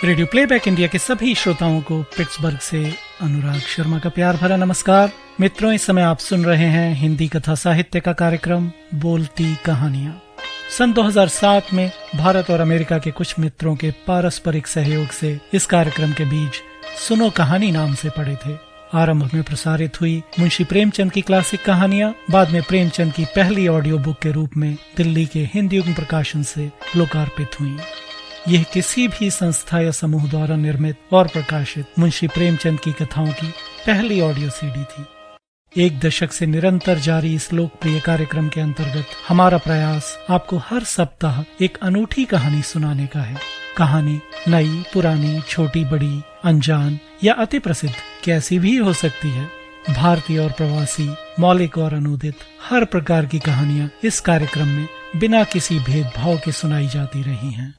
Radio playback India के सभी श्रोताओं को पिट्सबर्ग से अनुराग शर्मा का प्यार भरा नमस्कार। मित्रों, इस समय आप सुन रहे हैं हिंदी कथा साहित्य का कार्यक्रम बोलती कहानियां। सन 2007 में भारत और अमेरिका के कुछ मित्रों के पारस्परिक सहयोग से इस कार्यक्रम के बीच सुनो कहानी नाम से पड़े थे। आरंभ में प्रसारित हुई मुंशी प्रेमचंद की क्लासिक कहानियां बाद में प्रेमचंद की पहली ऑडियो बुक के रूप में दिल्ली के हिंदी युग प्रकाशन से लोकार्पित हुई। यह किसी भी संस्था या समूह द्वारा निर्मित और प्रकाशित मुंशी प्रेमचंद की कथाओं की पहली ऑडियो सीडी थी। एक दशक से निरंतर जारी इस लोकप्रिय कार्यक्रम के अंतर्गत हमारा प्रयास आपको हर सप्ताह एक अनूठी कहानी सुनाने का है। कहानी नई, पुरानी, छोटी, बड़ी, अनजान या अति प्रसिद्ध कैसी भी हो सकती है। भारतीय और प्रवासी, मौलिक और अनूदित हर प्रकार की कहानियां इस कार्यक्रम में बिना किसी भेदभाव के सुनाई जाती रही हैं।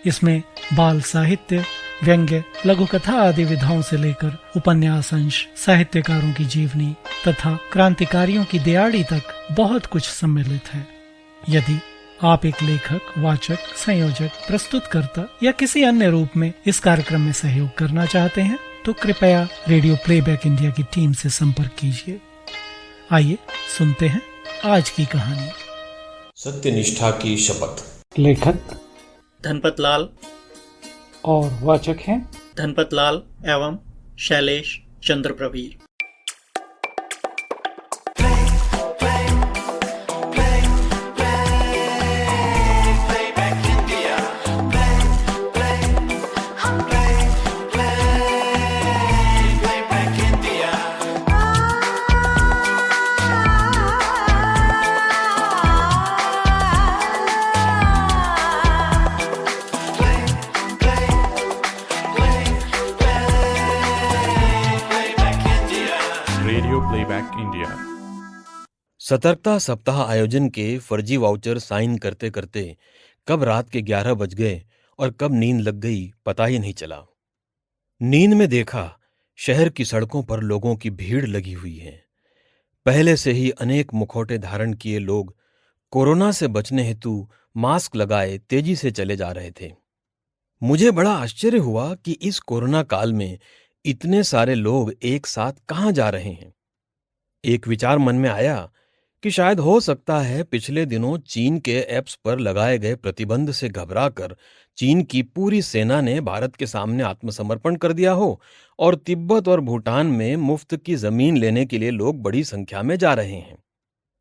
इसमें बाल साहित्य, व्यंग्य, लघु कथा आदि विधाओं से लेकर उपन्यास अंश, साहित्यकारों की जीवनी तथा क्रांतिकारियों की दिहाड़ी तक बहुत कुछ सम्मिलित है। यदि आप एक लेखक, वाचक, संयोजक, प्रस्तुतकर्ता या किसी अन्य रूप में इस कार्यक्रम में सहयोग करना चाहते हैं तो कृपया रेडियो प्लेबैक इंडिया की टीम से संपर्क कीजिए। आइए सुनते हैं आज की कहानी। सत्यनिष्ठा की शपथ। लेखक धनपत लाल और वाचक हैं धनपत लाल एवं शैलेश चंद्र प्रवीर। सतर्कता सप्ताह आयोजन के फर्जी वाउचर साइन करते करते कब रात के 11 बज गए और कब नींद लग गई पता ही नहीं चला। नींद में देखा शहर की सड़कों पर लोगों की भीड़ लगी हुई है। पहले से ही अनेक मुखौटे धारण किए लोग कोरोना से बचने हेतु मास्क लगाए तेजी से चले जा रहे थे। मुझे बड़ा आश्चर्य हुआ कि इस कोरोना काल में इतने सारे लोग एक साथ कहां जा रहे हैं। एक विचार मन में आया कि शायद हो सकता है पिछले दिनों चीन के ऐप्स पर लगाए गए प्रतिबंध से घबराकर चीन की पूरी सेना ने भारत के सामने आत्मसमर्पण कर दिया हो और तिब्बत और भूटान में मुफ्त की जमीन लेने के लिए लोग बड़ी संख्या में जा रहे हैं।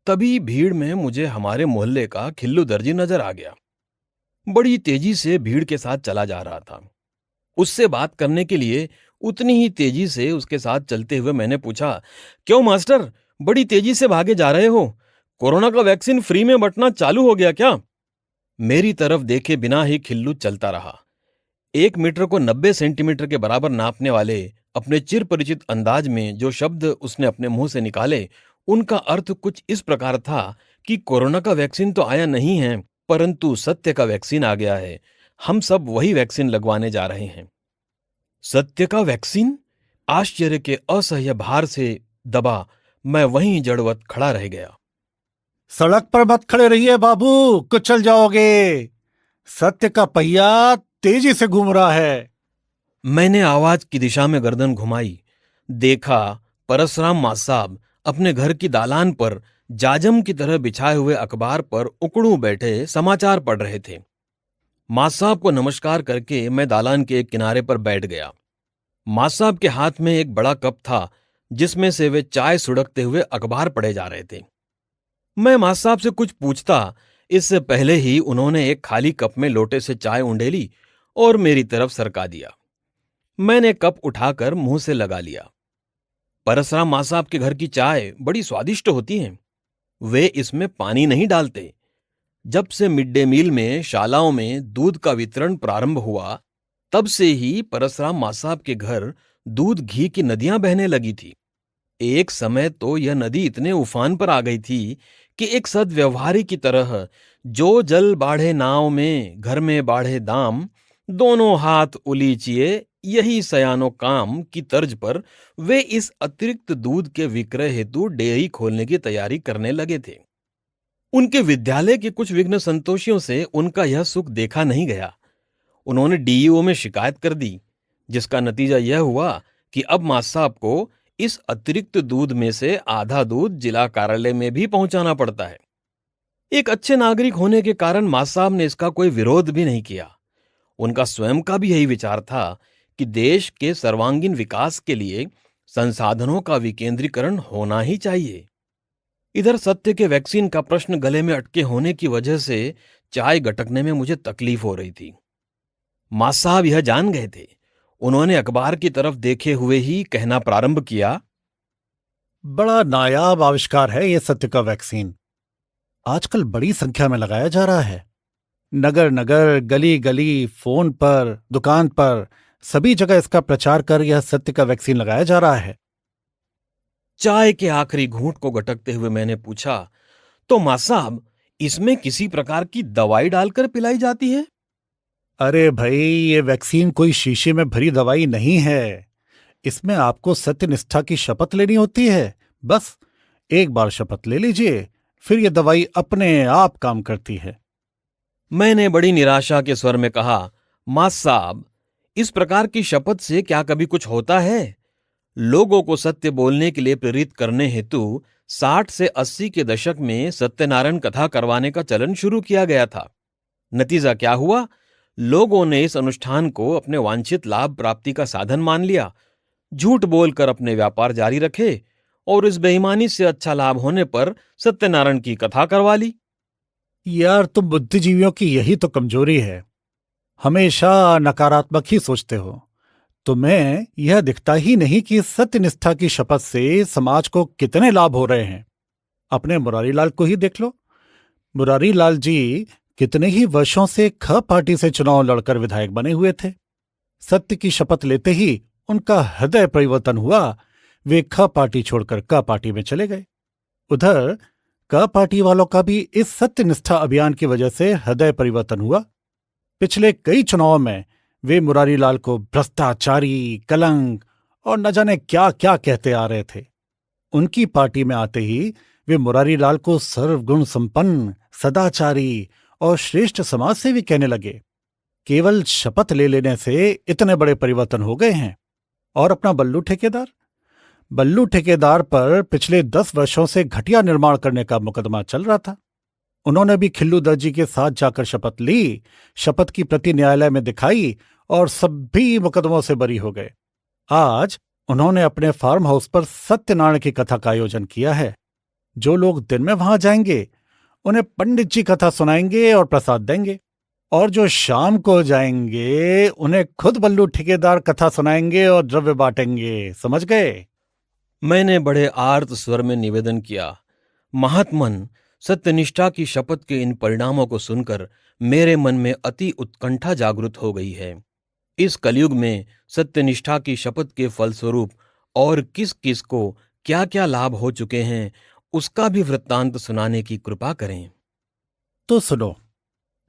तभी भीड़ में मुझे हमारे मोहल्ले का खिल्लू दर्जी नजर आ गया। बड़ी तेजी से भीड़ के साथ चला जा रहा था। उससे बात करने के लिए उतनी ही तेजी से उसके साथ चलते हुए मैंने पूछा, क्यों मास्टर, बड़ी तेजी से भागे जा रहे हो? कोरोना का वैक्सीन फ्री में बंटना चालू हो गया क्या? मेरी तरफ देखे बिना ही खिल्लू चलता रहा। 1 मीटर को 90 सेंटीमीटर के बराबर नापने वाले अपने चिर परिचित अंदाज में जो शब्द उसने अपने मुंह से निकाले, उनका अर्थ कुछ इस प्रकार था कि कोरोना का वैक्सीन तो आया नहीं है, परंतु सत्य का वैक्सीन आ गया है। हम सब वही वैक्सीन लगवाने जा रहे हैं। सत्य का वैक्सीन? आश्चर्य के असह्य भार से दबा मैं वहीं जड़वत खड़ा रह गया। सड़क पर मत खड़े रहिए बाबू, कुचल जाओगे। सत्य का पहिया तेजी से घूम रहा है। मैंने आवाज की दिशा में गर्दन घुमाई। देखा परसराम माँ साहब अपने घर की दालान पर जाजम की तरह बिछाए हुए अखबार पर उकड़ू बैठे समाचार पढ़ रहे थे। माँ साहब को नमस्कार करके मैं दालान के एक किनारे पर बैठ गया। माँ साहब के हाथ में एक बड़ा कप था जिसमें से वे चाय सुड़कते हुए अखबार पढ़े जा रहे थे। मैं माँ साहब से कुछ पूछता इससे पहले ही उन्होंने एक खाली कप में लोटे से चाय उंडेली और मेरी तरफ सरका दिया। मैंने कप उठाकर मुंह से लगा लिया। परसराम माँ साहब के घर की चाय बड़ी स्वादिष्ट होती है। वे इसमें पानी नहीं डालते। जब से मिड डे मील में शालाओं में दूध का वितरण प्रारंभ हुआ, तब से ही परसराम माँ साहब के घर दूध घी की नदियां बहने लगी थी। एक समय तो यह नदी इतने उफान पर आ गई थी कि एक सद्व्यवहारी की तरह जो जल बाढ़े नाव में, घर में बाढ़े दाम, दोनों हाथ उलीचिए यही सयानो काम की तर्ज पर वे इस अतिरिक्त दूध के विक्रय हेतु डेयरी खोलने की तैयारी करने लगे थे। उनके विद्यालय के कुछ विघ्न संतोषियों से उनका यह सुख देखा नहीं गया। उन्होंने डीईओ में शिकायत कर दी, जिसका नतीजा यह हुआ कि अब मां साहब को इस अतिरिक्त दूध में से आधा दूध जिला कार्यालय में भी पहुंचाना पड़ता है। एक अच्छे नागरिक होने के कारण मां साहब ने इसका कोई विरोध भी नहीं किया। उनका स्वयं का भी यही विचार था कि देश के सर्वांगीण विकास के लिए संसाधनों का विकेंद्रीकरण होना ही चाहिए। इधर सत्य के वैक्सीन का प्रश्न गले में अटके होने की वजह से चाय गटकने में मुझे तकलीफ हो रही थी। मां साहब यह जान गए थे। उन्होंने अखबार की तरफ देखे हुए ही कहना प्रारंभ किया, बड़ा नायाब आविष्कार है ये सत्य का वैक्सीन। आजकल बड़ी संख्या में लगाया जा रहा है। नगर नगर, गली गली, फोन पर, दुकान पर, सभी जगह इसका प्रचार कर यह सत्य का वैक्सीन लगाया जा रहा है। चाय के आखिरी घूंट को गटकते हुए मैंने पूछा, तो मां साहब, इसमें किसी प्रकार की दवाई डालकर पिलाई जाती है? अरे भाई, ये वैक्सीन कोई शीशे में भरी दवाई नहीं है। इसमें आपको सत्यनिष्ठा की शपथ लेनी होती है। बस एक बार शपथ ले लीजिए, फिर ये दवाई अपने आप काम करती है। मैंने बड़ी निराशा के स्वर में कहा, मां साहब, इस प्रकार की शपथ से क्या कभी कुछ होता है? लोगों को सत्य बोलने के लिए प्रेरित करने हेतु 60 से 80 के दशक में सत्यनारायण कथा करवाने का चलन शुरू किया गया था। नतीजा क्या हुआ? लोगों ने इस अनुष्ठान को अपने वांछित लाभ प्राप्ति का साधन मान लिया, झूठ बोलकर अपने व्यापार जारी रखे और इस बेईमानी से अच्छा लाभ होने पर सत्यनारायण की कथा करवा ली। यार, तुम बुद्धिजीवियों की यही तो कमजोरी है। हमेशा नकारात्मक ही सोचते हो। तुम्हें यह दिखता ही नहीं कि सत्यनिष्ठा की शपथ से समाज को कितने लाभ हो रहे हैं। अपने मुरारी लाल को ही देख लो। मुरारी लाल जी कितने ही वर्षों से ख पार्टी से चुनाव लड़कर विधायक बने हुए थे। सत्य की शपथ लेते ही उनका हृदय परिवर्तन हुआ। वे ख पार्टी छोड़कर क पार्टी में चले गए। उधर क पार्टी वालों का भी इस सत्यनिष्ठा अभियान की वजह से हृदय परिवर्तन हुआ। पिछले कई चुनावों में वे मुरारी लाल को भ्रष्टाचारी, कलंक और न जाने क्या क्या कहते आ रहे थे। उनकी पार्टी में आते ही वे मुरारी लाल को सर्वगुण संपन्न, सदाचारी और श्रेष्ठ समाज सेवी कहने लगे। केवल शपथ ले लेने से इतने बड़े परिवर्तन हो गए हैं। और अपना बल्लू ठेकेदार पर पिछले 10 वर्षों से घटिया निर्माण करने का मुकदमा चल रहा था। उन्होंने भी खिल्लू दर्जी के साथ जाकर शपथ ली, शपथ की प्रति न्यायालय में दिखाई और सभी मुकदमों से बरी हो गए। आज उन्होंने अपने फार्म हाउस पर सत्यनारायण की कथा का आयोजन किया है। जो लोग दिन में वहां जाएंगे उन्हें पंडित जी कथा सुनाएंगे और प्रसाद देंगे, और जो शाम को जाएंगे उन्हें खुद बल्लू ठेकेदार कथा सुनाएंगे और द्रव्य बांटेंगे। समझ गए? मैंने बड़े आर्त स्वर में निवेदन किया, महात्मन, सत्यनिष्ठा की शपथ के इन परिणामों को सुनकर मेरे मन में अति उत्कंठा जागृत हो गई है। इस कलयुग में सत्यनिष्ठा की शपथ के फलस्वरूप और किस किस को क्या क्या लाभ हो चुके हैं, उसका भी वृत्तांत सुनाने की कृपा करें। तो सुनो।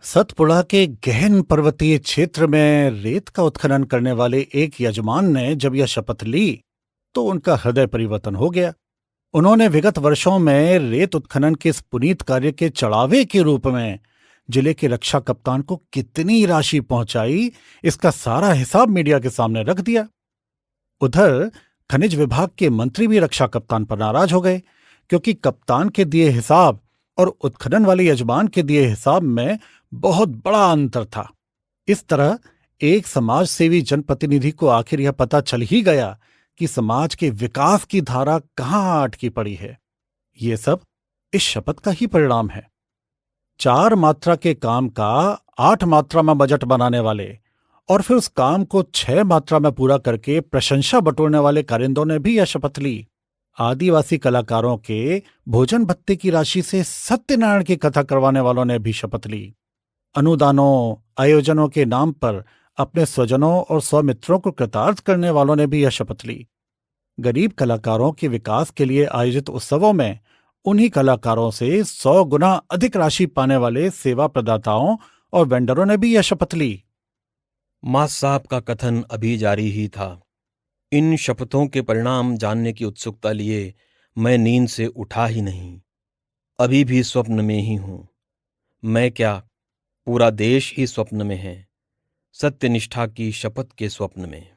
सतपुड़ा के गहन पर्वतीय क्षेत्र में रेत का उत्खनन करने वाले एक यजमान ने जब यह शपथ ली तो उनका हृदय परिवर्तन हो गया। उन्होंने विगत वर्षों में रेत उत्खनन के इस पुनीत कार्य के चढ़ावे के रूप में जिले के रक्षा कप्तान को कितनी राशि पहुंचाई, इसका सारा हिसाब मीडिया के सामने रख दिया। उधर खनिज विभाग के मंत्री भी रक्षा कप्तान पर नाराज हो गए, क्योंकि कप्तान के दिए हिसाब और उत्खनन वाले यजमान के दिए हिसाब में बहुत बड़ा अंतर था। इस तरह एक समाज सेवी जनप्रतिनिधि को आखिर यह पता चल ही गया कि समाज के विकास की धारा कहाँ अटकी पड़ी है। ये सब इस शपथ का ही परिणाम है। 4 मात्रा के काम का 8 मात्रा में बजट बनाने वाले और फिर उस काम को 6 मात्रा में पूरा करके प्रशंसा बटोरने वाले कारिंदों ने भी यह शपथ ली। आदिवासी कलाकारों के भोजन भत्ते की राशि से सत्यनारायण की कथा करवाने वालों ने भी शपथ ली। अनुदानों, आयोजनों के नाम पर अपने स्वजनों और स्वमित्रों को कृतार्थ करने वालों ने भी यह शपथ ली। गरीब कलाकारों के विकास के लिए आयोजित उत्सवों में उन्हीं कलाकारों से 100 गुना अधिक राशि पाने वाले सेवा प्रदाताओं और वेंडरों ने भी यह शपथ ली। मां साहब का कथन अभी जारी ही था। इन शपथों के परिणाम जानने की उत्सुकता लिए मैं नींद से उठा ही नहीं। अभी भी स्वप्न में ही हूं। मैं क्या, पूरा देश ही स्वप्न में है। सत्यनिष्ठा की शपथ के स्वप्न में।